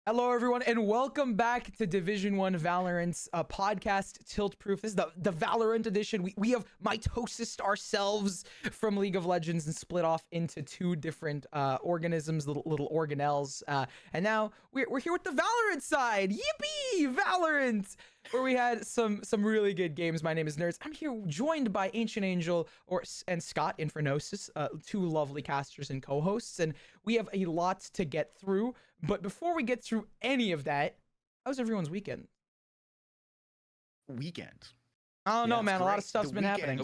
Hello, everyone, and welcome back to Division One Valorant's podcast, Tilt Proof. This is the Valorant edition. We have mitosis ourselves from League of Legends and split off into two different organisms, little organelles. And now we're here with the Valorant side. Yippee! Valorant! Where we had some really good games. My name is Nerds. I'm here joined by Ancient Angel and Scott Infernosis, two lovely casters and co-hosts, and we have a lot to get through. But before we get through any of that, how's everyone's weekend? I don't know, man. A lot of stuff's been happening.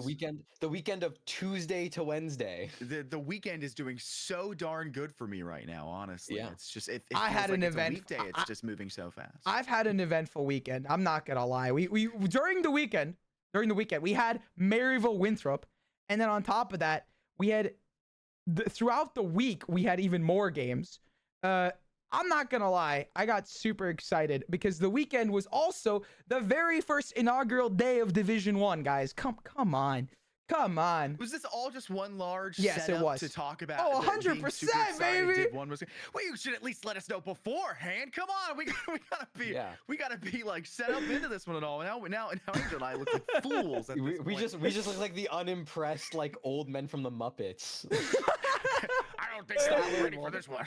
The weekend of Tuesday to Wednesday. The weekend is doing so darn good for me right now, honestly. Yeah. It's just it I had feels an like it's a event. weekday. It's just moving so fast. I've had an eventful weekend. I'm not gonna lie. We during the weekend we had Maryville Winthrop, and then on top of that, we had throughout the week we had even more games. I'm not gonna lie, I got super excited because the weekend was also the very first inaugural day of Division 1, guys. Come on. Was this all just one large Yes, setup it was. to talk about? Oh, being 100%, super excited baby. Div 1 was. Well, you should at least let us know beforehand. Come on, we gotta be like set up into this one and all. Now Angel and I look like fools. At this We point. just look like the unimpressed like old men from the Muppets. I don't think I'm ready for this one.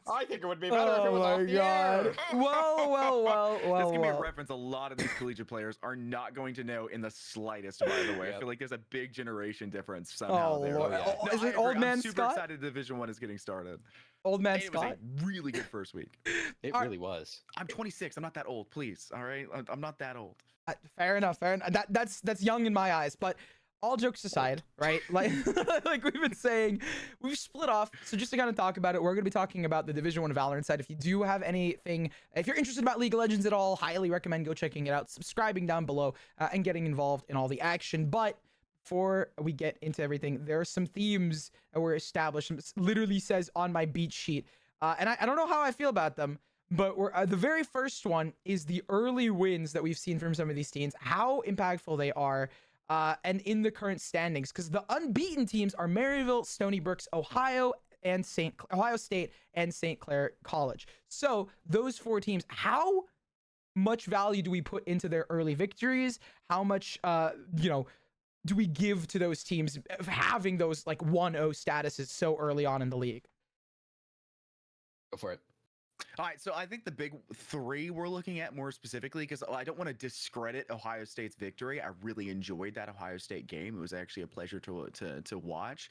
I think it would be better if it was off the air. Well. This can be a reference a lot of these collegiate players are not going to know in the slightest, by the way. I feel like there's a big generation difference somehow there. Lord. yeah. Oh, is I it agree. Old Man I'm super Scott? excited Division 1 is getting started. Old Man And it was Scott? a really good first week. It really was. I'm 26. I'm not that old, please. All right? I'm not that old. Fair enough. That's young in my eyes, but all jokes aside, right? Like like we've been saying, we've split off. So just to kind of talk about it, we're going to be talking about the Division 1 Valorant side. If you do have anything, if you're interested about League of Legends at all, highly recommend go checking it out, subscribing down below, and getting involved in all the action. But before we get into everything, there are some themes that were established. It literally says on my beat sheet. And I don't know how I feel about them, but the very first one is the early wins that we've seen from some of these teams, how impactful they are, and in the current standings, because the unbeaten teams are Maryville, Stony Brook, Ohio State, and St. Clair College. So those four teams, how much value do we put into their early victories? How much, do we give to those teams of having those like 1-0 statuses so early on in the league? Go for it. All right, so I think the big three we're looking at more specifically, because I don't want to discredit Ohio State's victory. I really enjoyed that Ohio State game. It was actually a pleasure to watch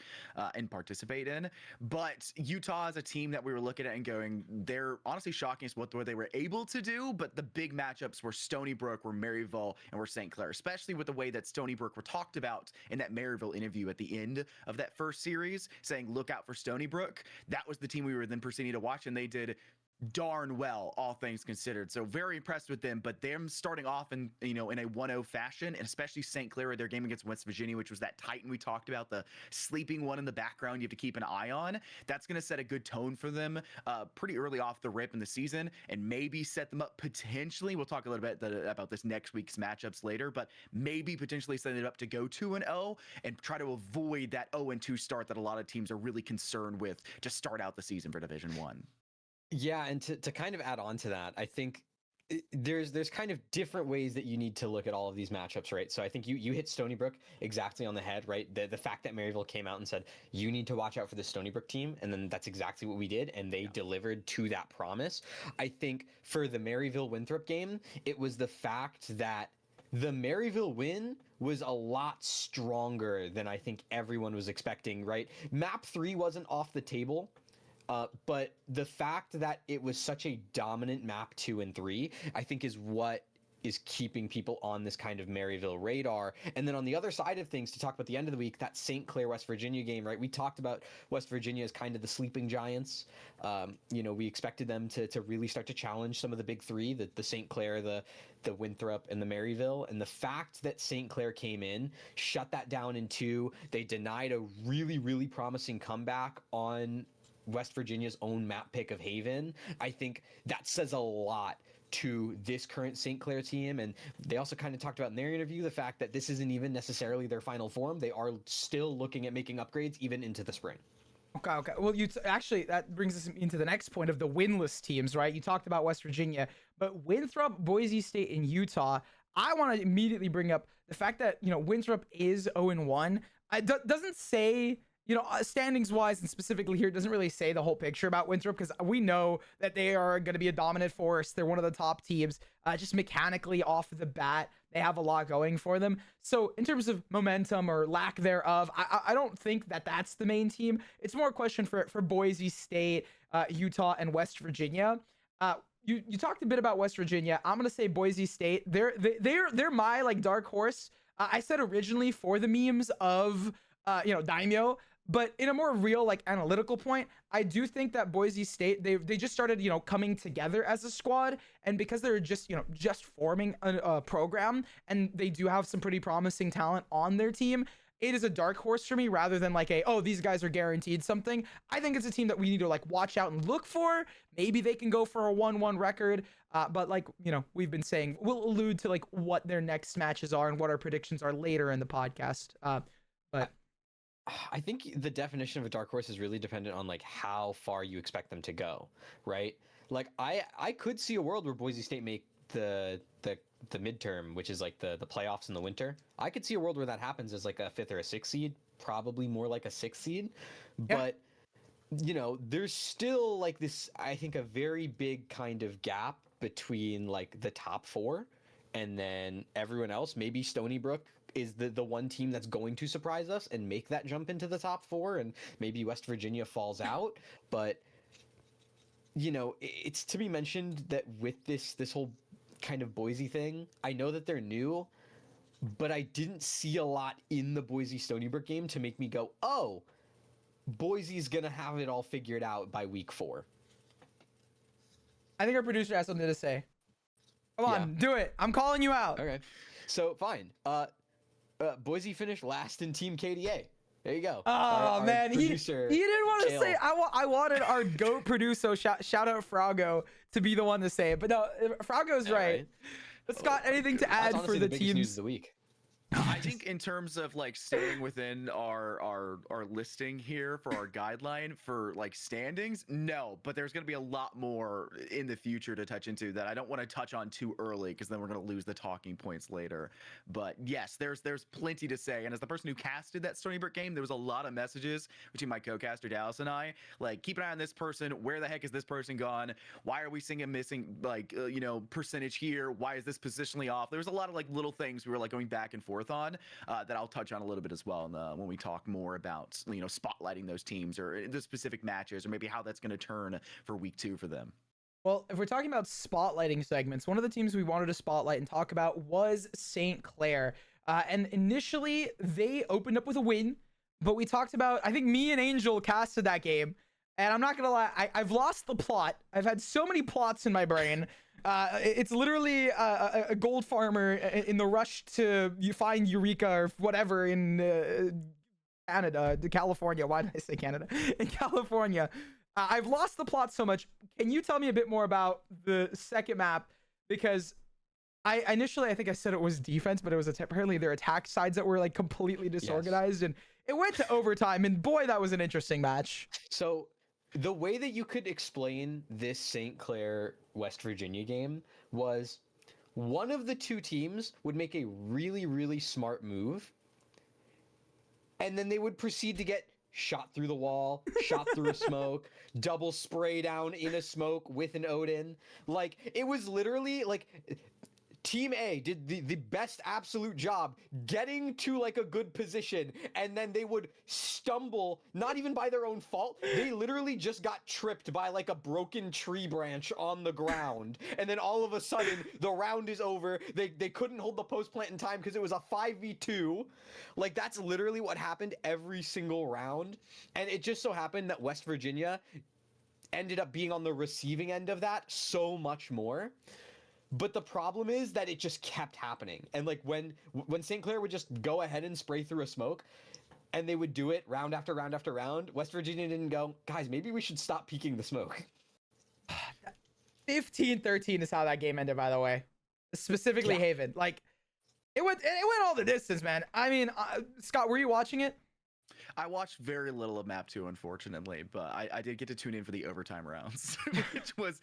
and participate in. But Utah is a team that we were looking at and going, they're honestly shocking us what they were able to do. But the big matchups were Stony Brook, were Maryville, and were St. Clair, especially with the way that Stony Brook were talked about in that Maryville interview at the end of that first series, saying, look out for Stony Brook. That was the team we were then proceeding to watch, and they did darn well, all things considered. So very impressed with them, but them starting off in a 1-0 fashion, and especially St. Clair, their game against West Virginia, which was that Titan we talked about, the sleeping one in the background you have to keep an eye on. That's going to set a good tone for them pretty early off the rip in the season, and maybe set them up potentially. We'll talk a little bit about this next week's matchups later, but maybe potentially setting it up to go 2-0 and try to avoid that 0-2 start that a lot of teams are really concerned with to start out the season for Division 1. Yeah, and to kind of add on to that, I think there's kind of different ways that you need to look at all of these matchups, right? So I think you hit Stony Brook exactly on the head, right? The fact that Maryville came out and said, you need to watch out for the Stony Brook team, and then that's exactly what we did, and they delivered to that promise. I think for the Maryville Winthrop game, it was the fact that the Maryville win was a lot stronger than I think everyone was expecting, right? Map 3 wasn't off the table. But the fact that it was such a dominant map 2 and 3, I think is what is keeping people on this kind of Maryville radar. And then on the other side of things, to talk about the end of the week, that St. Clair West Virginia game, right? We talked about West Virginia as kind of the sleeping giants. We expected them to really start to challenge some of the big three, the St. Clair, the Winthrop, and the Maryville. And the fact that St. Clair came in, shut that down in 2, they denied a really, really promising comeback on West Virginia's own map pick of Haven. I think that says a lot to this current St. Clair team, and they also kind of talked about in their interview the fact that this isn't even necessarily their final form. They are still looking at making upgrades even into the spring. Okay. Well, actually, that brings us into the next point of the winless teams, right? You talked about West Virginia, but Winthrop, Boise State, and Utah. I want to immediately bring up the fact that Winthrop is 0-1. Doesn't say standings wise, and specifically here, it doesn't really say the whole picture about Winthrop, because we know that they are going to be a dominant force. They're one of the top teams. Just mechanically off the bat, they have a lot going for them. So in terms of momentum or lack thereof, I don't think that that's the main team. It's more a question for Boise State, Utah, and West Virginia. You talked a bit about West Virginia. I'm gonna say Boise State. They're my like dark horse. I said originally for the memes of Daimyo, but in a more real like analytical point, I do think that Boise State they just started coming together as a squad, and because they're just forming a program, and they do have some pretty promising talent on their team. It is a dark horse for me rather than like these guys are guaranteed something. I think it's a team that we need to like watch out and look for. Maybe they can go for a 1-1 record. But like, we've been saying, we'll allude to like what their next matches are and what our predictions are later in the podcast. But I think the definition of a dark horse is really dependent on like how far you expect them to go, right? Like I could see a world where Boise State make the midterm, which is like the playoffs in the winter. I could see a world where that happens as like a 5th or a 6th seed, probably more like a 6th seed. Yeah. But there's still like this, I think, a very big kind of gap between like the top 4 and then everyone else. Maybe Stony Brook is the one team that's going to surprise us and make that jump into the top 4, and maybe West Virginia falls out. But it's to be mentioned that with this whole kind of Boise thing, I know that they're new, but I didn't see a lot in the Boise Stony Brook game to make me go, oh, Boise's gonna have it all figured out by week 4. I think our producer has something to say. Come on, do it. I'm calling you out. Okay, so fine. Boise finished last in Team KDA. There you go. Oh man, he didn't want to Kale. say. I wanted our GOAT producer, shout out Fraugo, to be the one to say it. But no, Fraugo's right. Scott, anything to add for the biggest news teams? of the week. I think in terms of like staying within our listing here for our guideline for like standings, no, but there's going to be a lot more in the future to touch into that I don't want to touch on too early, because then we're going to lose the talking points later. But yes, there's plenty to say. And as the person who casted that Stony Brook game, there was a lot of messages between my co-caster Dallas and I, like, keep an eye on this person. Where the heck is this person gone? Why are we seeing a missing like percentage here? Why is this positionally off? There's a lot of like little things we were like going back and forth on that I'll touch on a little bit as well when we talk more about spotlighting those teams or the specific matches, or maybe how that's going to turn for week 2 for them. Well, if we're talking about spotlighting segments, one of the teams we wanted to spotlight and talk about was St. Clair. And initially, they opened up with a win, but we talked about, I think me and Angel casted that game, and I'm not going to lie, I've lost the plot. I've had so many plots in my brain. It's literally a gold farmer in the rush to find Eureka or whatever in Canada, California. Why did I say Canada? In California. I've lost the plot so much. Can you tell me a bit more about the second map? Because I think I said it was defense, but it was apparently their attack sides that were like completely disorganized, and it went to overtime. And boy, that was an interesting match. So the way that you could explain this St. Clair West Virginia game was one of the two teams would make a really, really smart move, and then they would proceed to get shot through the wall, shot through a smoke, double spray down in a smoke with an Odin. Like, it was literally like Team A did the best absolute job getting to like a good position, and then they would stumble, not even by their own fault. They literally just got tripped by like a broken tree branch on the ground, and then all of a sudden the round is over. They couldn't hold the post plant in time because it was a 5v2. Like, that's literally what happened every single round, and it just so happened that West Virginia ended up being on the receiving end of that so much more. But the problem is that it just kept happening. And like when St. Clair would just go ahead and spray through a smoke, and they would do it round after round after round, West Virginia didn't go, guys, maybe we should stop peeking the smoke. 15-13 is how that game ended, by the way. Specifically Haven. Like, it went all the distance, man. I mean, Scott, were you watching it? I watched very little of map 2, unfortunately, but I did get to tune in for the overtime rounds, which was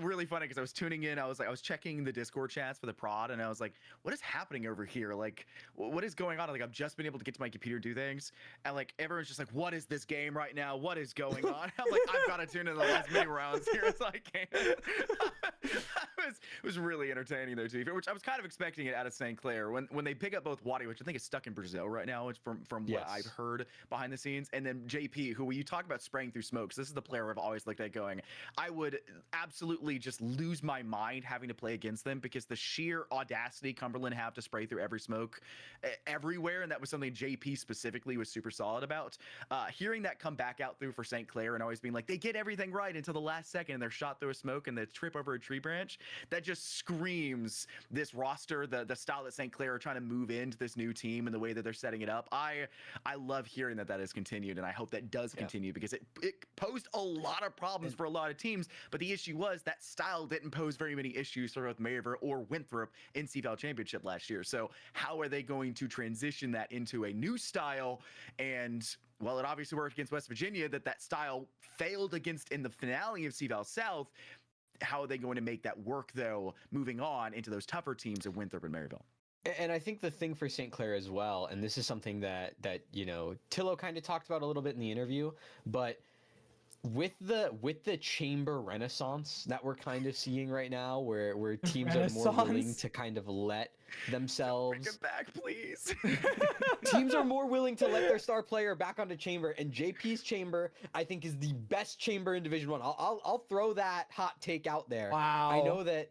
really funny because I was tuning in. I was checking the Discord chats for the prod, and I was like, what is happening over here? Like, what is going on? Like, I've just been able to get to my computer and do things, and like everyone's just like, what is this game right now? What is going on? I'm like, I've got to tune in the last many rounds here as I can. It was really entertaining though, too, which I was kind of expecting it out of St. Clair when they pick up both Wadi, which I think is stuck in Brazil right now. It's from what I've heard behind the scenes, and then JP, who when you talk about spraying through smokes, this is the player I've always looked at going, I would absolutely just lose my mind having to play against them because the sheer audacity Cumberland have to spray through every smoke everywhere, and that was something JP specifically was super solid about. Hearing that come back out through for St. Clair and always being like, they get everything right until the last second and they're shot through a smoke and they trip over a tree branch, that just screams this roster, the style that St. Clair are trying to move into this new team and the way that they're setting it up. I love hearing that has continued, and I hope that does continue because it posed a lot of problems for a lot of teams, but the issue was that style didn't pose very many issues for both Maryville or Winthrop in CVAL Championship last year. So how are they going to transition that into a new style? And well, it obviously worked against West Virginia, that style failed against in the finale of CVAL South. How are they going to make that work, though, moving on into those tougher teams of Winthrop and Maryville? And I think the thing for St. Clair as well, and this is something that you know, Tillo kind of talked about a little bit in the interview, but with the chamber renaissance that we're kind of seeing right now, where teams are more willing to kind of let themselves bring it back, please. Teams are more willing to let their star player back onto chamber, and JP's chamber I think is the best chamber in Division 1. I'll throw that hot take out there. Wow. I know that,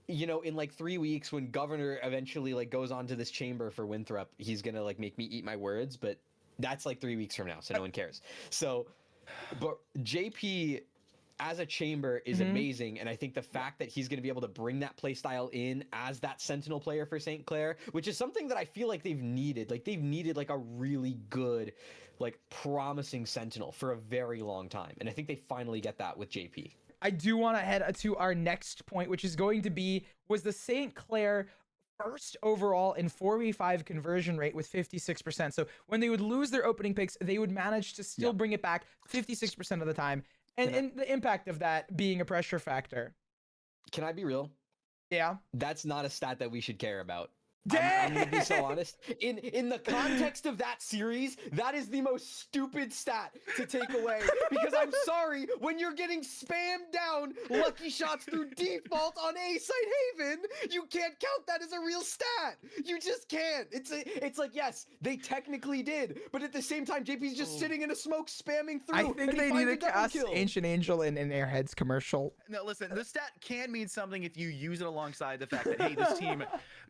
you know, in like 3 weeks when Governor eventually like goes onto this chamber for Winthrop, he's gonna like make me eat my words, but that's like 3 weeks from now, so no one cares. So, but JP as a chamber is amazing, and I think the fact that he's going to be able to bring that play style in as that sentinel player for St. Clair, which is something that I feel like they've needed. Like they've needed like a really good, like promising sentinel for a very long time, and I think they finally get that with JP. I do want to head to our next point, which is going to be, was the St. Clair first overall in 4v5 conversion rate with 56%. So when they would lose their opening picks, they would manage to still bring it back 56% of the time. And the impact of that being a pressure factor. Can I be real? Yeah. That's not a stat that we should care about. Dang! I'm gonna be so honest. In the context of that series, that is the most stupid stat to take away. Because I'm sorry, when you're getting spammed down lucky shots through default on A site Haven, you can't count that as a real stat. You just can't. It's like, yes, they technically did, but at the same time, JP's just sitting in a smoke spamming through. I think they need to cast Ancient Angel in an Airheads commercial. No, listen, the stat can mean something if you use it alongside the fact that, hey, this team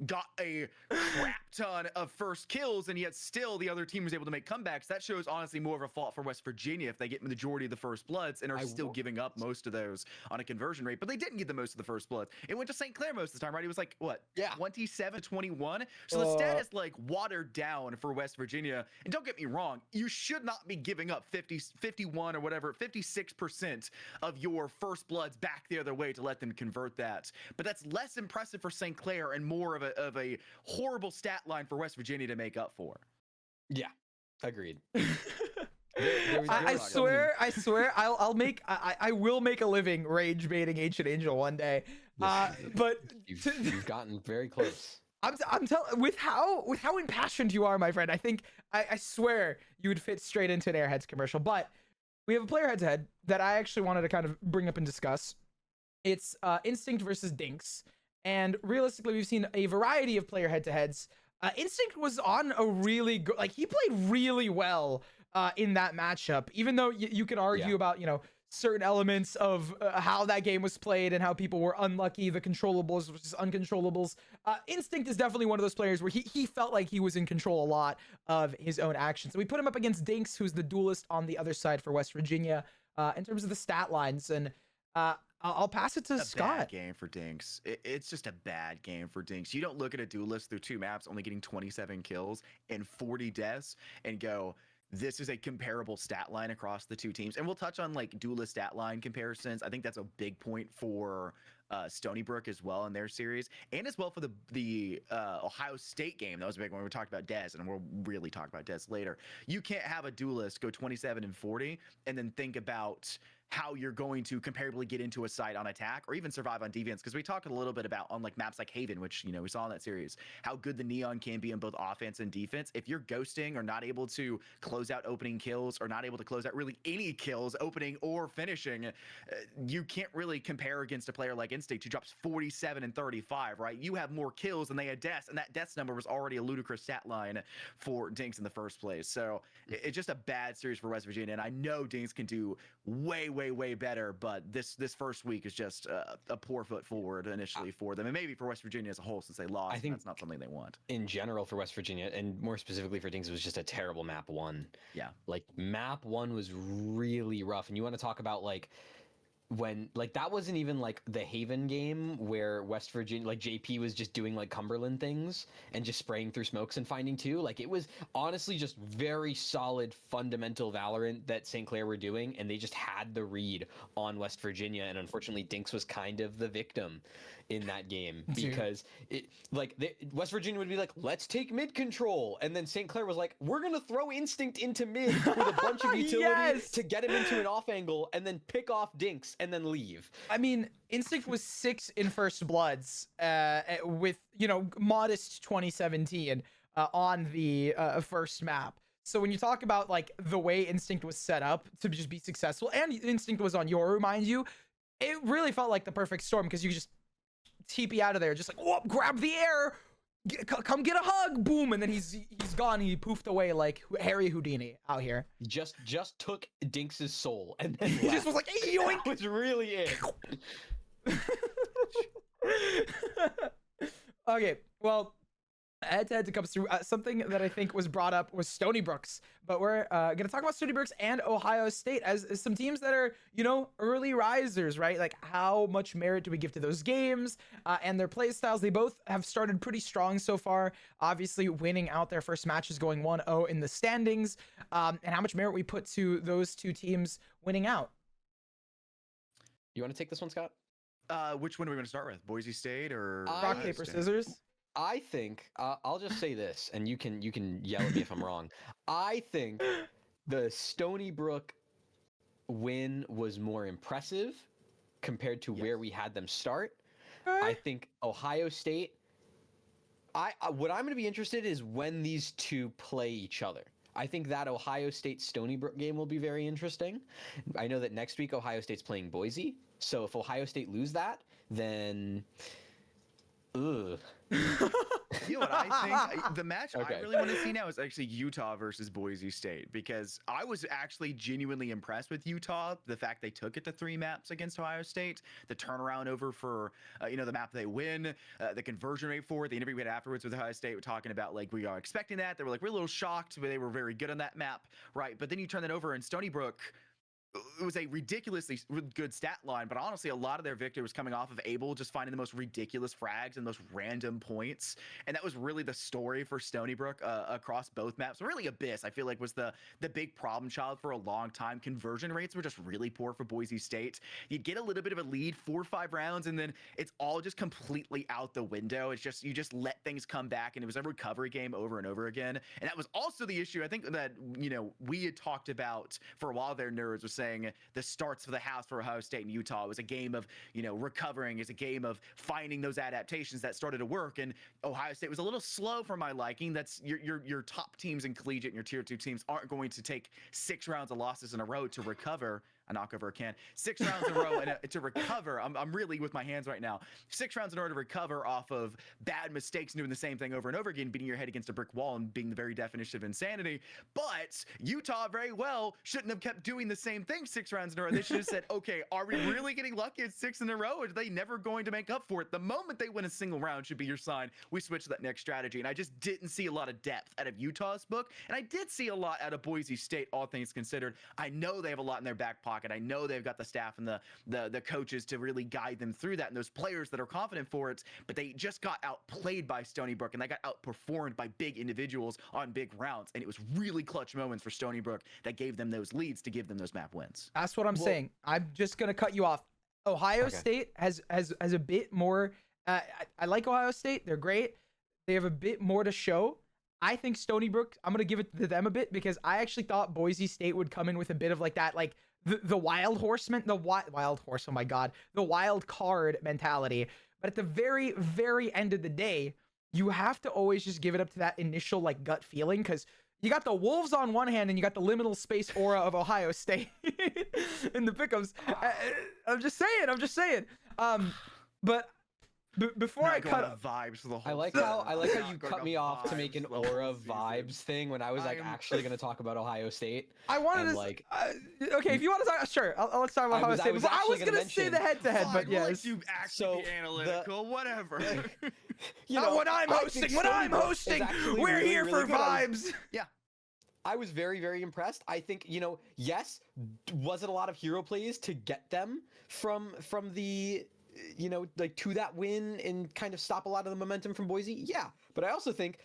got a crap ton of first kills, and yet still the other team was able to make comebacks. That shows honestly more of a fault for West Virginia if they get the majority of the first bloods and are still giving up most of those on a conversion rate. But they didn't get the most of the first bloods. It went to St. Clair most of the time, right? It was like, what, 27-21? So the stat is like watered down for West Virginia. And don't get me wrong, you should not be giving up 51 or whatever, 56% of your first bloods back the other way to let them convert that. But that's less impressive for St. Clair and more of a horrible stat line for West Virginia to make up for. Yeah, agreed. I swear, I will make a living rage baiting Ancient Angel one day. But you've gotten very close. I'm telling, with how impassioned you are, my friend, I think I swear you would fit straight into an Airheads commercial. But we have a player head-to-head that I actually wanted to kind of bring up and discuss. It's Instinct versus Dinks. And realistically, we've seen a variety of player head-to-heads. Instinct was on a really good, like he played really well in that matchup, even though you could argue about, you know, certain elements of how that game was played and how people were unlucky, the controllables versus uncontrollables. Instinct is definitely one of those players where he felt like he was in control a lot of his own actions. So we put him up against Dinks, who's the duelist on the other side for West Virginia, in terms of the stat lines. And I'll pass it to Scott. Bad game for Dinks. It's just a bad game for Dinks. You don't look at a duelist through 2 maps only getting 27 kills and 40 deaths and go, this is a comparable stat line across the two teams. And we'll touch on like duelist stat line comparisons. I think that's a big point for Stony Brook as well in their series, and as well for the Ohio State game. That was a big one. We talked about Dez, and we'll really talk about Dez later. You can't have a duelist go 27 and 40 and then think about how you're going to comparably get into a site on attack or even survive on defense, because we talked a little bit about on like maps like Haven, which we saw in that series, how good the Neon can be in both offense and defense. If you're ghosting or not able to close out opening kills or not able to close out really any kills, opening or finishing, you can't really compare against a player like Instinct who drops 47 and 35, right? You have more kills than they had deaths, and that deaths number was already a ludicrous stat line for Dinks in the first place. So it's just a bad series for West Virginia, and I know Dinks can do way better, but this first week is just a poor foot forward initially for them, and maybe for West Virginia as a whole, since they lost. I think that's not something they want in general for West Virginia, and more specifically for Dinks. It was just a terrible map 1. Yeah, like map 1 was really rough, and you want to talk about like when like that wasn't even like the Haven game where West Virginia, like JP was just doing like Cumberland things and just spraying through smokes and finding 2. Like it was honestly just very solid fundamental Valorant that St. Clair were doing, and they just had the read on West Virginia, and unfortunately Dinks was kind of the victim in that game because West Virginia would be like, let's take mid control, and then St. Clair was like, we're gonna throw Instinct into mid with a bunch of utility to get him into an off angle and then pick off Dinks and then leave. I mean, Instinct was 6 in First Bloods with modest 2017 on the first map. So when you talk about like the way Instinct was set up to just be successful, and Instinct was on Yoru, mind you, it really felt like the perfect storm, because you just TP out of there, just like, whoop, grab the air, come get a hug, boom, and then he's gone. He poofed away like Harry Houdini out here. Just took Dinks's soul and then he just was like, hey, yoink. That was really it. Okay, well, head-to-head comes through. Something that I think was brought up was Stony Brooks, but we're going to talk about Stony Brooks and Ohio State as some teams that are, early risers, right? Like, how much merit do we give to those games and their play styles? They both have started pretty strong so far, obviously winning out their first matches, going 1-0 in the standings, and how much merit we put to those two teams winning out. You want to take this one, Scott? Which one are we going to start with? Boise State or rock, paper, scissors? I think I'll just say this, and you can yell at me if I'm wrong. I think the Stony Brook win was more impressive compared to where we had them start. I think Ohio State. What I'm going to be interested in is when these two play each other. I think that Ohio State Stony Brook game will be very interesting. I know that next week Ohio State's playing Boise, so if Ohio State lose that, then. Ugh. You know what I think? The match I really want to see now is actually Utah versus Boise State, because I was actually genuinely impressed with Utah. The fact they took it to 3 maps against Ohio State, the turnaround over for the map they win, the conversion rate for it. The interview we had afterwards with Ohio State, we're talking about like we are expecting that. They were like, we're a little shocked, but they were very good on that map, right? But then you turn that over in Stony Brook. It was a ridiculously good stat line, but honestly, a lot of their victory was coming off of Abel just finding the most ridiculous frags and most random points, and that was really the story for Stony Brook across both maps. Really, Abyss, I feel like, was the big problem child for a long time. Conversion rates were just really poor for Boise State. You'd get a little bit of a lead, 4 or 5 rounds, and then it's all just completely out the window. It's just you just let things come back, and it was a recovery game over and over again. And that was also the issue I think that we had talked about for a while there. Nerds was saying the starts for the house for Ohio State and Utah. It was a game of, recovering. It's a game of finding those adaptations that started to work. And Ohio State was a little slow for my liking. That's your top teams in collegiate and your tier 2 teams aren't going to take 6 rounds of losses in a row to recover. I knock over a can. 6 rounds in a row and to recover. I'm really with my hands right now. 6 rounds in order to recover off of bad mistakes and doing the same thing over and over again, beating your head against a brick wall and being the very definition of insanity. But Utah very well shouldn't have kept doing the same thing 6 rounds in a row. They should have said, okay, are we really getting lucky at 6 in a row? Or are they never going to make up for it? The moment they win a single round should be your sign. We switch to that next strategy. And I just didn't see a lot of depth out of Utah's book. And I did see a lot out of Boise State, all things considered. I know they have a lot in their back pocket. pocket. I know they've got the staff and the coaches to really guide them through that, and those players that are confident for it, but they just got outplayed by Stony Brook, and they got outperformed by big individuals on big rounds, and it was really clutch moments for Stony Brook that gave them those leads to give them those map wins. That's what I'm saying. I'm just gonna cut you off. Ohio State has a bit more. I like Ohio State. They're great. They have a bit more to show. I think Stony Brook, I'm going to give it to them a bit because I actually thought Boise State would come in with a bit of like that, like the wild horseman, wild horse. Oh my God. The wild card mentality. But at the very, very end of the day, you have to always just give it up to that initial like gut feeling, because you got the Wolves on one hand and you got the liminal space aura of Ohio State in the pick'ems. I'm just saying. But before I cut vibes for the whole I like how you cut me off to make an aura vibes thing when I was like actually going to talk about Ohio State. I wanted to like okay, if you want to talk, sure. Let's talk about Ohio State. I was going to say the head-to-head, but yes. You actually analytical, whatever. You know, when I'm hosting, we're here for vibes. Yeah. I was very, very impressed. I think, you know, yes, was it a lot of hero plays to get them from the, you know, like to that win and kind of stop a lot of the momentum from Boise? Yeah. But I also think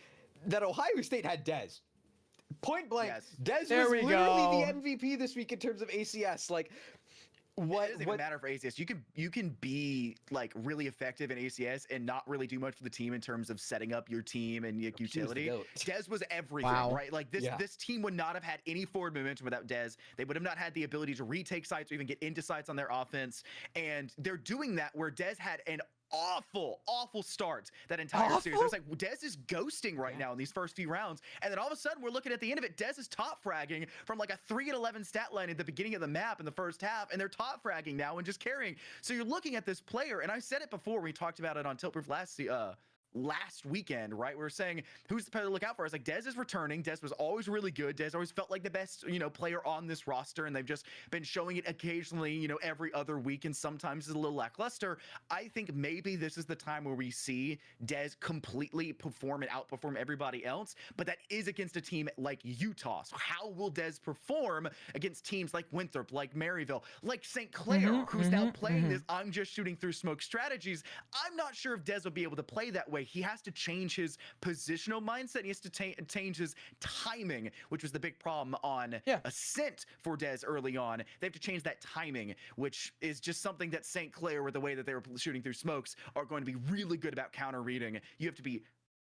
that Ohio State had Dez. Point blank. Yes. Dez was literally the MVP this week in terms of ACS. Like, it doesn't even matter for ACS. You can be like really effective in ACS and not really do much for the team in terms of setting up your team and your utility. Dez was everything, right? Like this team would not have had any forward momentum without Dez. They would have not had the ability to retake sites or even get into sites on their offense. And they're doing that where Dez had an awful start that entire series. I was like, Dez is ghosting right now in these first few rounds, and then all of a sudden we're looking at the end of it, Dez is top fragging from like a 3-11 stat line at the beginning of the map in the first half, and they're top fragging now and just carrying. So you're looking at this player, and I said it before, we talked about it on Tiltproof last weekend, right? We were saying who's the player to look out for. I was like, Dez is returning. Dez was always really good. Dez always felt like the best, you know, player on this roster, and they've just been showing it occasionally, you know, every other week, and sometimes it's a little lackluster. I think maybe this is the time where we see Dez completely perform and outperform everybody else, but that is against a team like Utah. So how will Dez perform against teams like Winthrop, like Maryville, like St. Clair, who's now playing this I'm just shooting through smoke strategies? I'm not sure if Dez will be able to play that way. He has to change his positional mindset. He has to change his timing, which was the big problem on Ascent for Dez early on. They have to change that timing, which is just something that St. Clair, with the way that they were shooting through smokes, are going to be really good about counter reading. You have to be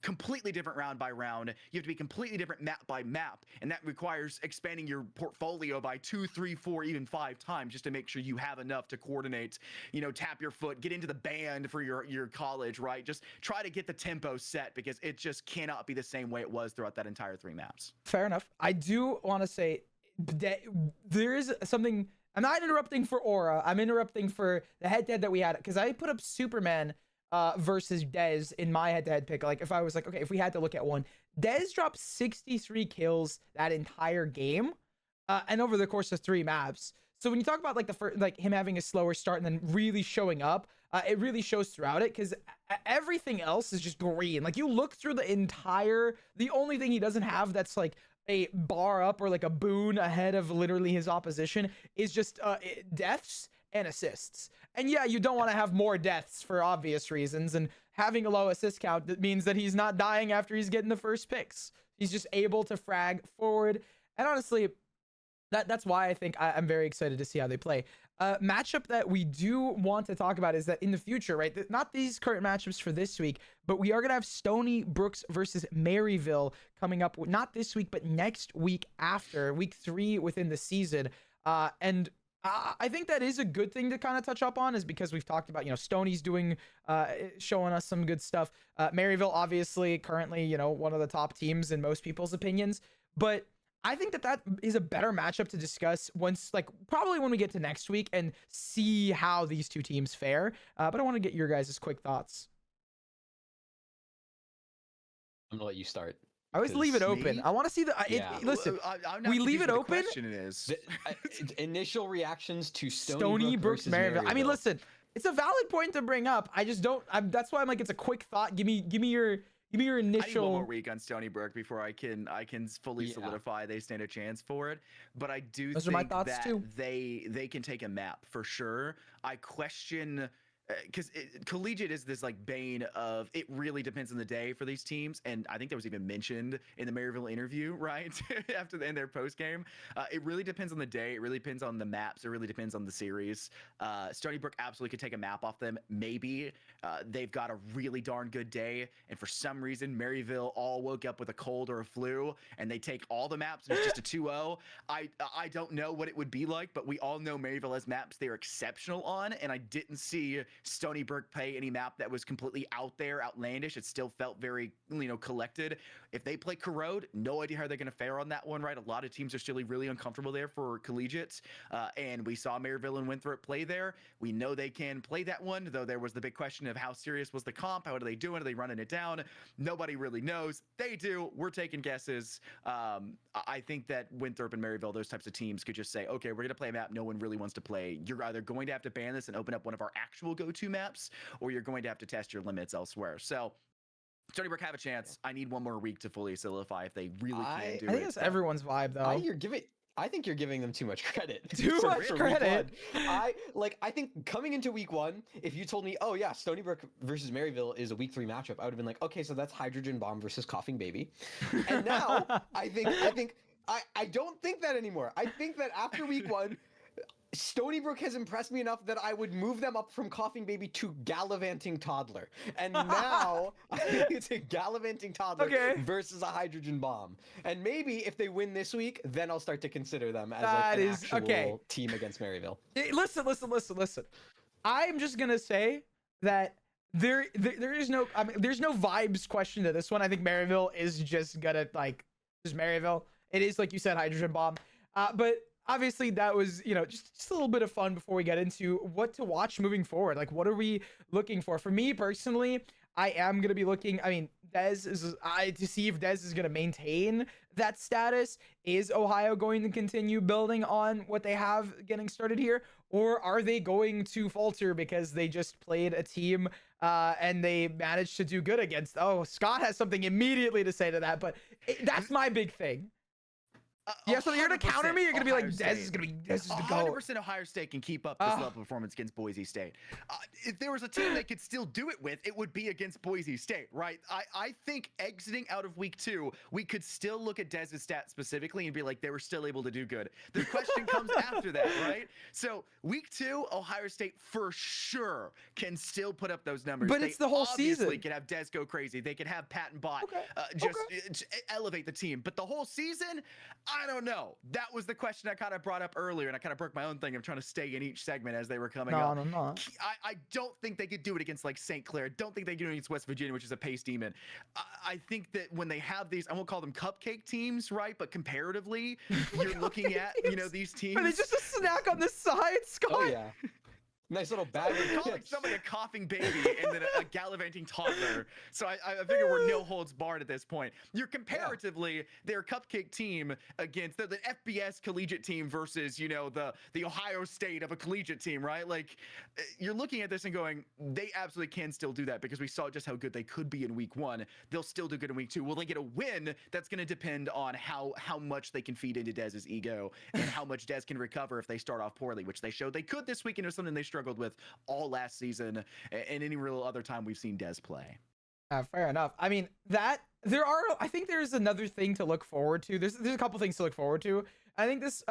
completely different round by round. You have to be completely different map by map, and that requires expanding your portfolio by 2, 3, 4, even 5 times just to make sure you have enough to coordinate, you know, tap your foot, get into the band for your college, right? Just try to get the tempo set, because it just cannot be the same way it was throughout that entire 3 maps. Fair enough. I do want to say that there is something. I'm not interrupting for aura. I'm interrupting for the head-to-head that we had, because I put up Superman versus Dez in my head-to-head pick. Like, if I was like, okay, if we had to look at one, Dez dropped 63 kills that entire game, and over the course of 3 maps. So when you talk about like the first, like him having a slower start and then really showing up, it really shows throughout it, because everything else is just green. Like, you look through the only thing he doesn't have that's like a bar up or like a boon ahead of literally his opposition is just deaths and assists. And yeah, you don't want to have more deaths for obvious reasons, and having a low assist count, that means that he's not dying after he's getting the first picks. He's just able to frag forward, and honestly, that's why I think I'm very excited to see how they play. Matchup that we do want to talk about is that in the future, right, not these current matchups for this week, but we are going to have Stony Brook versus Maryville coming up, not this week, but next week, after week 3 within the season. And I think that is a good thing to kind of touch up on, is because we've talked about, you know, Stony's doing, showing us some good stuff. Maryville, obviously, currently, you know, one of the top teams in most people's opinions. But I think that is a better matchup to discuss once, like, probably when we get to next week and see how these two teams fare. But I want to get your guys' quick thoughts. I'm gonna let you start. I always leave it open. I want to see the. Listen, we leave it open. Initial reactions to Stony Brook versus Maryville. I mean, listen, it's a valid point to bring up. I just don't. That's why I'm like, it's a quick thought. Give me Give me your I need one initial. more week on Stony Brook before I can fully Yeah. solidify they stand a chance for it. But I do Those are my think thoughts that too. they can take a map for sure. I question because collegiate is this like bane of it really depends on the day for these teams, and I think that was even mentioned in the Maryville interview, right? After in their post game, it really depends on the day. It really depends on the maps. It really depends on the series. Stony Brook absolutely could take a map off them. Maybe they've got a really darn good day, and for some reason Maryville all woke up with a cold or a flu, and they take all the maps and it's just a 2-0. I don't know what it would be like, but we all know Maryville has maps they're exceptional on, and I didn't see Stony Brook play any map that was completely out there, outlandish. It still felt very, collected. If they play Corrode, no idea how they're going to fare on that one, right? A lot of teams are still really uncomfortable there for collegiates, and we saw Maryville and Winthrop play there. We know they can play that one, though there was the big question of how serious was the comp? How are they doing? Are they running it down? Nobody really knows. They do. We're taking guesses. I think that Winthrop and Maryville, those types of teams, could just say, okay, we're going to play a map no one really wants to play. You're either going to have to ban this and open up one of our actual go-to maps, or you're going to have to test your limits elsewhere. So Stony Brook have a chance. I need one more week to fully solidify if they really can do I it. think that's everyone's vibe though. I think you're giving them too much credit. Too much for credit. Week 1. I think coming into week 1, if you told me, oh yeah, Stony Brook versus Maryville is a week 3 matchup, I would have been like, okay, so that's Hydrogen Bomb versus Coughing Baby. And now I don't think that anymore. I think that after week 1, Stony Brook has impressed me enough that I would move them up from Coughing Baby to Gallivanting Toddler. And now I think it's a Gallivanting Toddler versus a Hydrogen Bomb. And maybe if they win this week, then I'll start to consider them as an actual team against Maryville. Listen. I'm just gonna say that there is no, there's no vibes question to this one. I think Maryville is just gonna just Maryville. It is like you said, Hydrogen Bomb. But obviously that was, just a little bit of fun before we get into what to watch moving forward. Like, what are we looking for? For me personally, I am going to be looking, Dez to see if Dez is going to maintain that status. Is Ohio going to continue building on what they have getting started here? Or are they going to falter because they just played a team and they managed to do good against? Oh, Scott has something immediately to say to that, but that's my big thing. Yeah, so you're gonna counter me. You're gonna be like, Dez is gonna go. 100% Ohio State can keep up this level of performance against Boise State. If there was a team they could still do it with, it would be against Boise State, right? I think exiting out of week 2, we could still look at Dez's stats specifically and be like, they were still able to do good. The question comes after that, right? So week 2, Ohio State for sure can still put up those numbers. But it's the whole season. They could have Dez go crazy. They could have Pat and Bot elevate the team. But the whole season, I don't know. That was the question I kind of brought up earlier, and I kind of broke my own thing of trying to stay in each segment as they were coming up. No. I don't think they could do it against like St. Clair. Don't think they could do it against West Virginia, which is a pace demon. I think that when they have these, I won't call them cupcake teams, right? But comparatively, you're looking at, these teams. Are they just a snack on the side, Scott? Oh, yeah. Nice little bag of calling somebody a coughing baby and then a gallivanting toddler. So I figure we're no holds barred at this point. You're comparatively their cupcake team against the FBS collegiate team versus, the Ohio State of a collegiate team, right? Like, you're looking at this and going, they absolutely can still do that because we saw just how good they could be in week 1. They'll still do good in week 2. Will they get a win? That's going to depend on how much they can feed into Dez's ego and how much Dez can recover if they start off poorly, which they showed they could this week, and it was something they struggled with all last season and any real other time we've seen Dez play. Fair enough. I think there's another thing to look forward to. There's a couple things to look forward to. I think this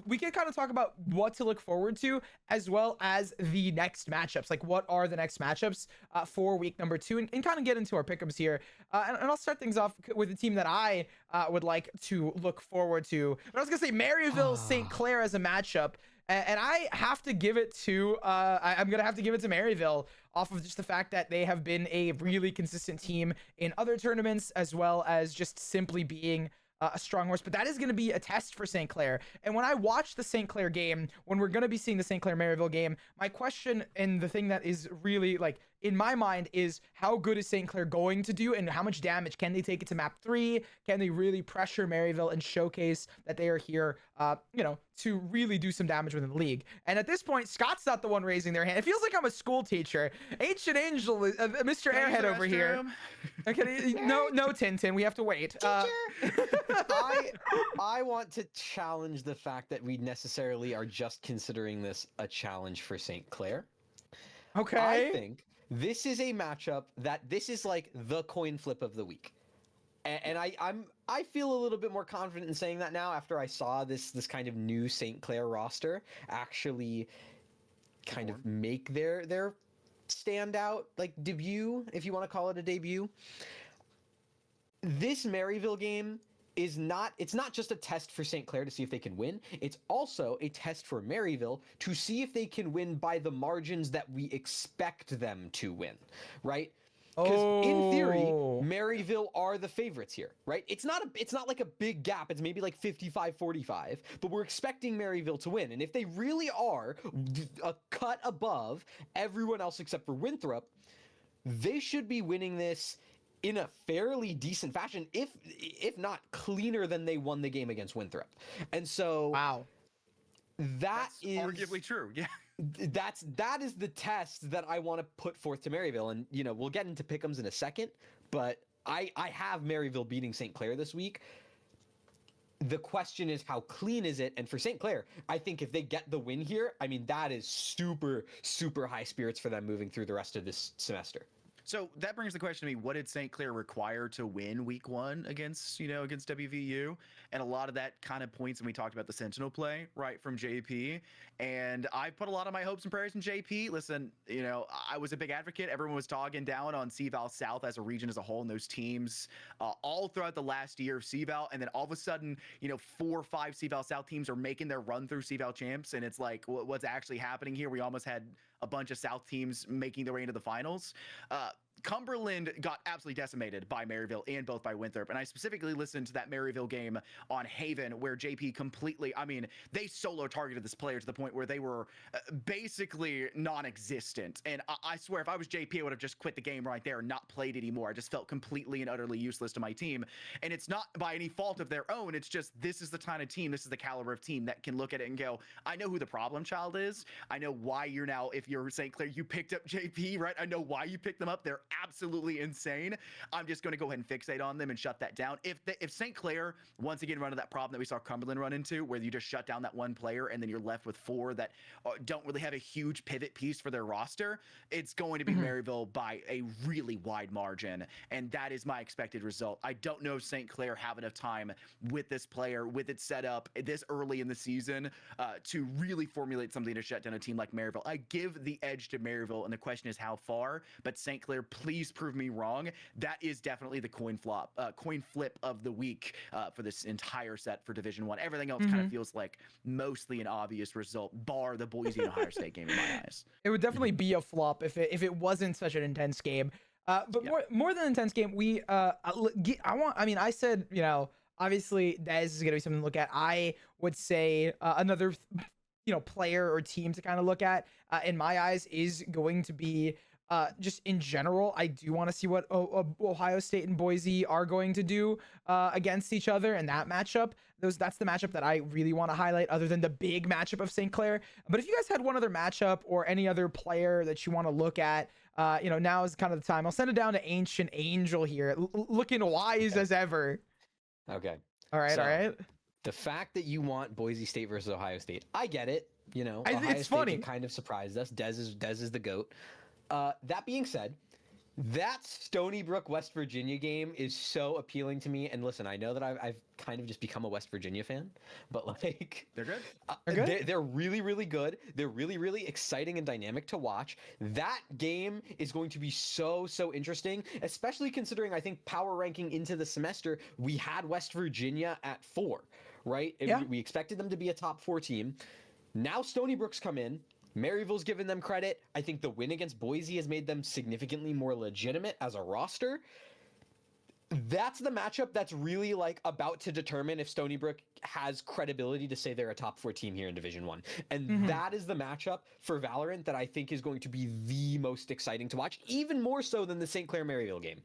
we can kind of talk about what to look forward to as well as the next matchups. Like, what are the next matchups for week number 2, and kind of get into our pickups here. And I'll start things off with the team that I would like to look forward to. But I was gonna say Maryville St. Clair as a matchup. And I have to give it to, I'm going to have to give it to Maryville off of just the fact that they have been a really consistent team in other tournaments, as well as just simply being a strong horse. But that is going to be a test for St. Clair. And when I watch the St. Clair game, when we're going to be seeing the St. Clair Maryville game, my question and the thing that is really in my mind is how good is St. Clair going to do and how much damage can they take it to map 3? Can they really pressure Maryville and showcase that they are here, to really do some damage within the league? And at this point, Scott's not the one raising their hand. It feels like I'm a school teacher. Ancient Angel, Mr. Airhead over here. Okay, no, Tintin, we have to wait. I want to challenge the fact that we necessarily are just considering this a challenge for St. Clair. Okay. I think this is a matchup that this is like the coin flip of the week. And I feel a little bit more confident in saying that now after I saw this kind of new St. Clair roster actually kind of make their standout like debut, if you want to call it a debut. This Maryville game it's not just a test for St. Clair to see if they can win. It's also a test for Maryville to see if they can win by the margins that we expect them to win, right? Because in theory, Maryville are the favorites here, right? It's not like a big gap. It's maybe like 55-45, but we're expecting Maryville to win. And if they really are a cut above everyone else except for Winthrop, they should be winning this in a fairly decent fashion, if not cleaner than they won the game against Winthrop. And so wow, that's arguably true. Yeah. That is the test that I want to put forth to Maryville. And we'll get into pick'ems in a second, but I have Maryville beating St. Clair this week. The question is, how clean is it? And for St. Clair, I think if they get the win here, I mean, that is super, super high spirits for them moving through the rest of this semester. So that brings the question to me: what did St. Clair require to win week 1 against WVU? And a lot of that kind of points, and we talked about the Sentinel play, right, from JP. And I put a lot of my hopes and prayers in JP. Listen, I was a big advocate. Everyone was dogging down on CVAL South as a region as a whole, and those teams all throughout the last year of CVAL. And then all of a sudden, 4 or 5 CVAL South teams are making their run through CVAL champs. And it's like, what's actually happening here? We almost had a bunch of South teams making their way into the finals. Cumberland got absolutely decimated by Maryville and both by Winthrop. And I specifically listened to that Maryville game on Haven where JP they solo targeted this player to the point where they were basically non-existent. And I swear, if I was JP, I would have just quit the game right there and not played anymore. I just felt completely and utterly useless to my team. And it's not by any fault of their own. It's just, this is the kind of team, this is the caliber of team that can look at it and go, I know who the problem child is. I know why if you're St. Clair, you picked up JP, right? I know why you picked them up. They're absolutely insane. I'm just going to go ahead and fixate on them and shut that down. If St. Clair once again run into that problem that we saw Cumberland run into, where you just shut down that one player and then you're left with 4 that don't really have a huge pivot piece for their roster, it's going to be Maryville by a really wide margin, and that is my expected result. I don't know if St. Clair have enough time with this player, with its setup this early in the season, to really formulate something to shut down a team like Maryville. I give the edge to Maryville, and the question is how far, but St. Clair, please prove me wrong. That is definitely the coin flip of the week for this entire set for Division 1. Everything else kind of feels like mostly an obvious result, bar the Boise and Ohio State game in my eyes. It would definitely be a flop if it wasn't such an intense game. But more than an intense game, I said, obviously Dez is going to be something to look at. I would say another player or team to kind of look at in my eyes is going to be just in general. I do want to see what Ohio State and Boise are going to do against each other in that matchup. That's the matchup that I really want to highlight, other than the big matchup of St. Clair. But if you guys had one other matchup or any other player that you want to look at, now is kind of the time. I'll send it down to Ancient Angel here, looking wise as ever. Okay. All right. The fact that you want Boise State versus Ohio State, I get it. Ohio it's State funny. kind of surprised us. Dez is the GOAT. That being said, that Stony Brook, West Virginia game is so appealing to me. And listen, I know that I've kind of just become a West Virginia fan, but like they're good. They're really, really good. They're really, really exciting and dynamic to watch. That game is going to be so interesting, especially considering I think power ranking into the semester, we had West Virginia at 4, right? Yeah. We expected them to be a top 4 team. Now Stony Brook's come in. Maryville's given them credit. I think the win against Boise has made them significantly more legitimate as a roster. That's the matchup that's really like about to determine if Stony Brook has credibility to say they're a top 4 team here in Division 1. And that is the matchup for Valorant that I think is going to be the most exciting to watch, even more so than the St. Clair Maryville game.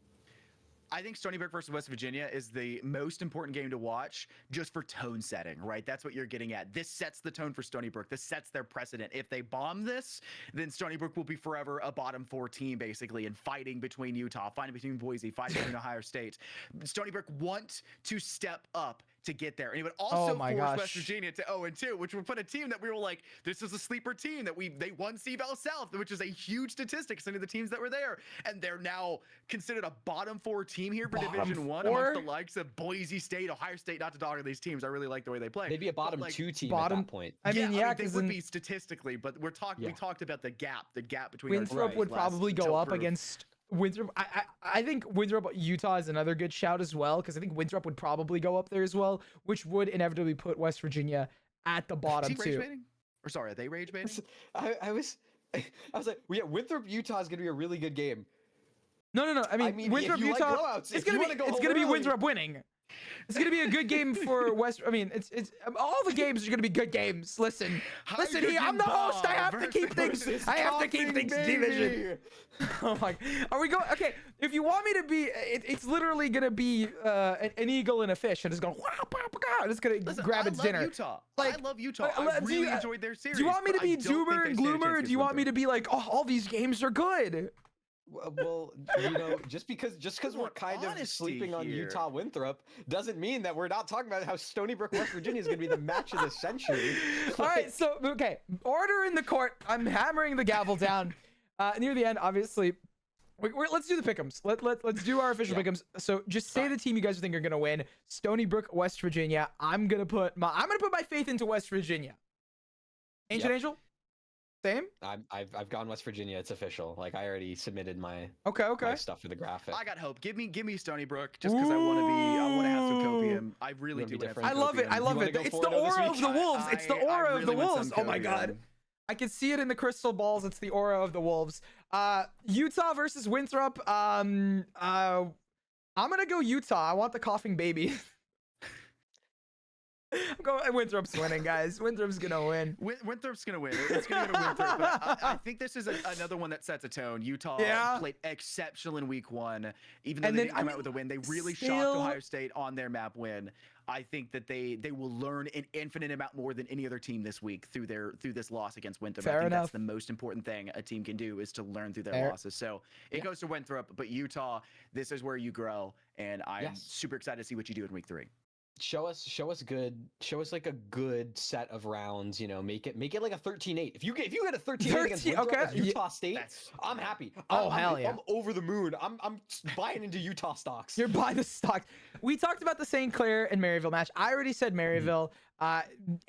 I think Stony Brook versus West Virginia is the most important game to watch just for tone setting, right? That's what you're getting at. This sets the tone for Stony Brook. This sets their precedent. If they bomb this, then Stony Brook will be forever a bottom 4 team, basically, and fighting between Utah, fighting between Boise, fighting between Ohio State. Stony Brook want to step up to get there. And it would also force West Virginia to 0-2, which would put a team that we were like, this is a sleeper team that they won CVAL South, which is a huge statistic, some of the teams that were there. And they're now considered a bottom 4 team here for Division 1 amongst the likes of Boise State, Ohio State, not to dog on these teams. I really like the way they play. Maybe a bottom 2 team at that point. I mean, they would be statistically, but we talked about the gap between Winthrop would probably go up against Winthrop. I think Winthrop Utah is another good shout as well, because I think Winthrop would probably go up there as well, which would inevitably put West Virginia at the bottom too. Or sorry, are they rage baiting? I was like, well, yeah, Winthrop Utah is gonna be a really good game. No. I mean Winthrop Utah. It's gonna be Winthrop winning. It's gonna be a good game for West. I mean, it's all the games are gonna be good games. Listen, I'm the host. I have to keep things. Division. Oh my! Are we going? Okay, if you want me to be, it's literally gonna be an eagle and a fish, and it's going. It's gonna grab its dinner. Utah. I love Utah. I really enjoyed their series. Do you want me to be doomer and gloomer, or do you want me to be like, oh, all these games are good? Well, just because we're kind of sleeping on Utah Winthrop doesn't mean that we're not talking about how Stony Brook West Virginia is going to be the match of the century. All right, so order in the court. I'm hammering the gavel down. Near the end, obviously, let's do the pick'ems. Let's do our official pick'ems. So just say the team you guys think are going to win. Stony Brook, West Virginia. I'm gonna put my faith into West Virginia. Ancient Angel. Same. I've gone West Virginia. It's official. Like I already submitted my my stuff for the graphic. I got hope. Give me Stony Brook just because I want to have some copium. I really do. I love it. It's the aura of the Wolves. It's the aura of the Wolves. Oh my god. I can see it in the crystal balls. It's the aura of the Wolves. Utah versus Winthrop. I'm gonna go Utah. I want the coughing baby. I'm going. Winthrop's winning, guys. Winthrop's gonna win. Winthrop's gonna win. It's gonna go to Winthrop. But I think this is another one that sets a tone. Utah played exceptional in week 1, even though they didn't come out with a win. They really shocked Ohio State on their map win. I think that they will learn an infinite amount more than any other team this week through this loss against Winthrop. I think that's the most important thing a team can do is to learn through their losses. So it goes to Winthrop, but Utah, this is where you grow, and I'm super excited to see what you do in week 3. Show us like a good set of rounds, make it like a 13-8. If you get a 13-8 against Utah State, I'm happy. Hell yeah. I'm over the moon. I'm buying into Utah stocks. You're buying the stocks. We talked about the St. Clair and Maryville match. I already said Maryville.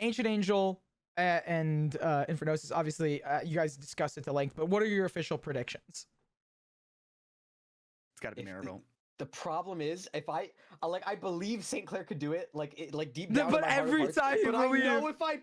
Ancient Angel and Infernosis, obviously, you guys discussed it to length, but what are your official predictions? It's got to be Maryville. The problem is, if I believe St. Clair could do it, deep down. But every time you believe, I know if I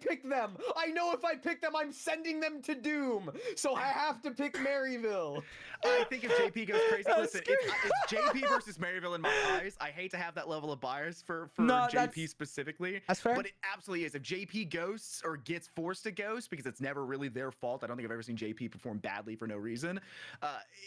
pick them, I'm sending them to doom. So I have to pick Maryville. I think if JP goes crazy, listen, it's JP versus Maryville in my eyes. I hate to have that level of bias for JP specifically. That's fair. But it absolutely is. If JP ghosts or gets forced to ghost, because it's never really their fault. I don't think I've ever seen JP perform badly for no reason.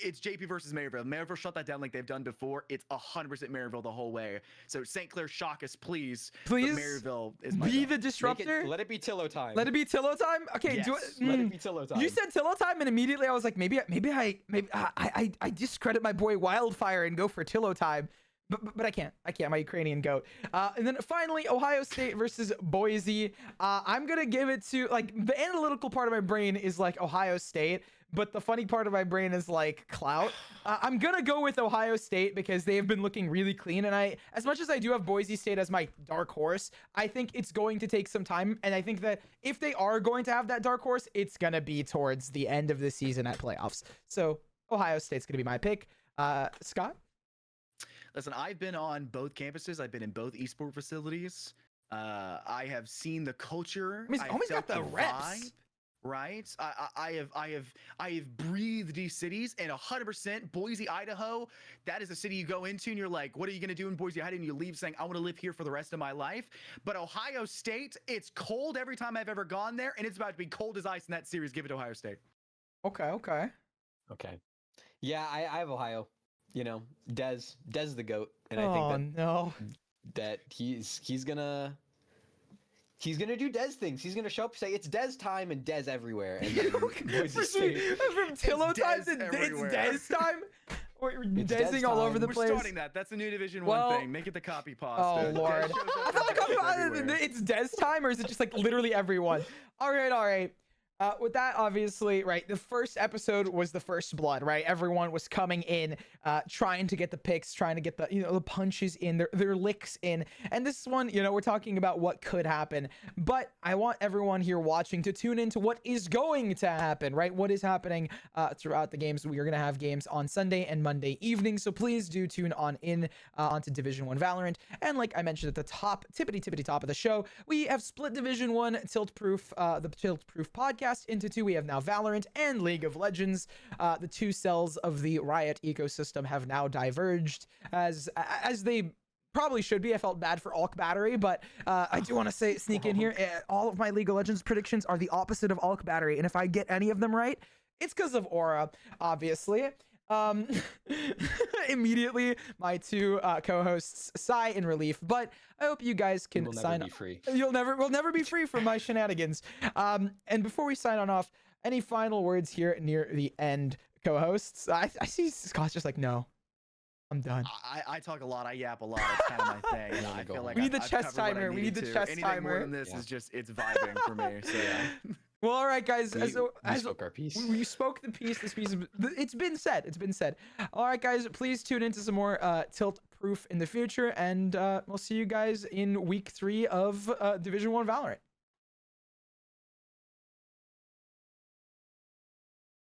It's JP versus Maryville. Maryville shut that down like they've done before. It's 100% Maryville the whole way. So St. Clair, shock us, please. Please. But Maryville is my be the disruptor. Let it be Tillo time. Let it be Tillo time. Okay. Yes. Let it be Tillo time. You said Tillo time, and immediately I was like, maybe I discredit my boy Wildfire and go for Tillo time. But I can't. My Ukrainian goat. And then finally, Ohio State versus Boise. I'm gonna give it to the analytical part of my brain is Ohio State, but the funny part of my brain is clout. I'm gonna go with Ohio State because they have been looking really clean, and as much as I do have Boise State as my dark horse, I think it's going to take some time, and I think that if they are going to have that dark horse, it's gonna be towards the end of the season at playoffs. So Ohio State's gonna be my pick. Scott? Listen, I've been on both campuses. I've been in both esports facilities. I have seen the culture. I mean, he's always got the reps. right? I have breathed these cities, and 100% Boise, Idaho. That is a city you go into, and you're like, what are you gonna do in Boise, Idaho? And you leave saying, I want to live here for the rest of my life. But Ohio State, it's cold every time I've ever gone there, and it's about to be cold as ice in that series. Give it to Ohio State. Okay. Okay. Yeah, I have Ohio. You know, Dez the GOAT, and I Oh think no. that he's gonna do Dez things. He's gonna show up, say it's Dez time, and Dez everywhere. And then Boise State- From Tillo time to it's everywhere. Dez time. We're It's Dezing Dez all over time. the We're place. starting that. That's a new Division Well- 1 thing. Make it the copy Oh pasta. Lord. Dez shows up I feel like and everywhere. it's Dez time, or is it just like literally everyone? All right. With that, obviously, right, the first episode was the first blood, right? Everyone was coming in, trying to get the picks, trying to get the, the punches in, their licks in. And this one, we're talking about what could happen. But I want everyone here watching to tune into what is going to happen, right? What is happening throughout the games. We are going to have games on Sunday and Monday evening. So please do tune on in onto Division 1 Valorant. And like I mentioned at the top, tippity top of the show, we have split Division 1 Tilt Proof, the Tilt Proof podcast into two. We have now Valorant and League of Legends. The two cells of the Riot ecosystem have now diverged as they probably should be. I felt bad for Alk Battery, but I do want to sneak in here. All of my League of Legends predictions are the opposite of Alk Battery, and if I get any of them right, it's because of Aura, obviously. Immediately my two co-hosts sigh in relief, but I hope you guys can We'll never sign be free. we'll never be free from my shenanigans. And before we sign on off, any final words here near the end, co-hosts? I see Scott's just like, no, I'm done. I talk a lot. I yap a lot. It's kind of my thing. And I feel like We need the I've chess covered what I timer. We need the needed to. chess Anything timer. more than this is just, it's vibing for me. So yeah. Well, all right, guys. We spoke our piece. We spoke the piece. This piece, it's been said. It's been said. All right, guys. Please tune into some more Tilt Proof in the future, and we'll see you guys in week 3 of Division 1 Valorant.